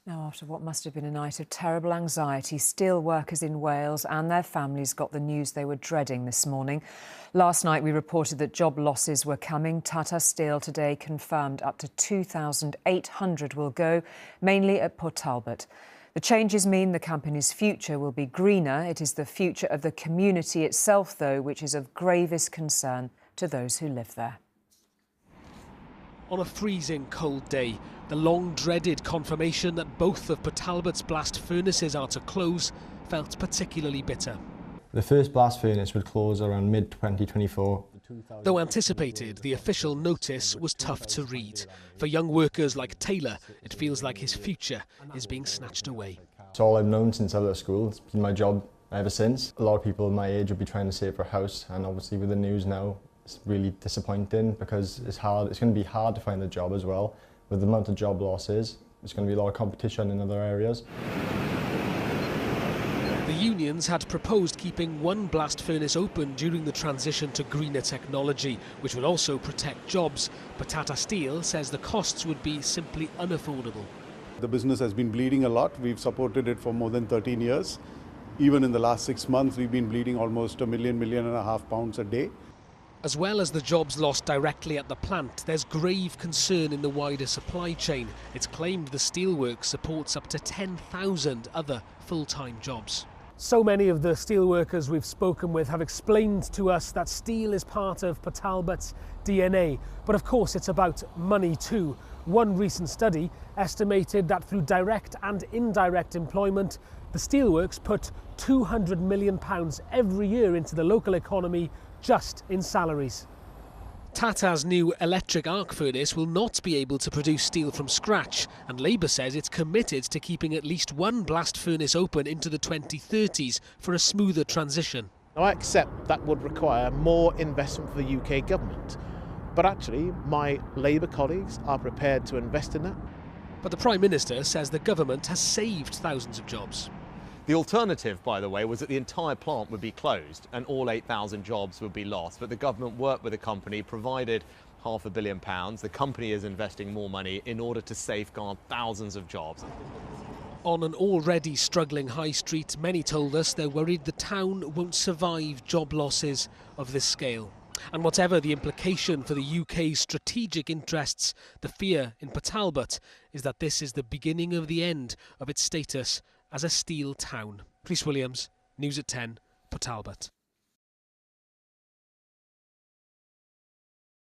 Now, after what must have been a night of terrible anxiety, steel workers in Wales and their families got the news they were dreading this morning. Last night, we reported that job losses were coming. Tata Steel today confirmed up to 2,800 will go, mainly at Port Talbot. The changes mean the company's future will be greener. It is the future of the community itself, though, which is of gravest concern to those who live there. On a freezing cold day, the long-dreaded confirmation that both of Port Talbot's blast furnaces are to close felt particularly bitter. The first blast furnace would close around mid-2024. Though anticipated, the official notice was tough to read. For young workers like Taylor, it feels like his future is being snatched away. It's all I've known since I left school. It's been my job ever since. A lot of people my age would be trying to save for a house, and obviously with the news now, it's really disappointing because it's hard. It's going to be hard to find a job as well. With the amount of job losses, there's going to be a lot of competition in other areas. The unions had proposed keeping one blast furnace open during the transition to greener technology, which would also protect jobs. But Tata Steel says the costs would be simply unaffordable. The business has been bleeding a lot. We've supported it for more than 13 years. Even in the last 6 months, we've been bleeding almost £1.5 million a day. As well as the jobs lost directly at the plant, there's grave concern in the wider supply chain. It's claimed the steelworks supports up to 10,000 other full-time jobs. So many of the steelworkers we've spoken with have explained to us that steel is part of Port Talbot's DNA. But of course it's about money too. One recent study estimated that through direct and indirect employment, the steelworks put £200 million every year into the local economy just in salaries. Tata's new electric arc furnace will not be able to produce steel from scratch, and Labour says it's committed to keeping at least one blast furnace open into the 2030s for a smoother transition. I accept that would require more investment for the UK government, but actually my Labour colleagues are prepared to invest in that. But the Prime Minister says the government has saved thousands of jobs. The alternative, by the way, was that the entire plant would be closed and all 8,000 jobs would be lost. But the government worked with the company, provided £500 million. The company is investing more money in order to safeguard thousands of jobs. On an already struggling high street, many told us they're worried the town won't survive job losses of this scale. And whatever the implication for the UK's strategic interests, the fear in Port Talbot is that this is the beginning of the end of its status as a steel town. Rhys Williams, News at 10, Port Talbot.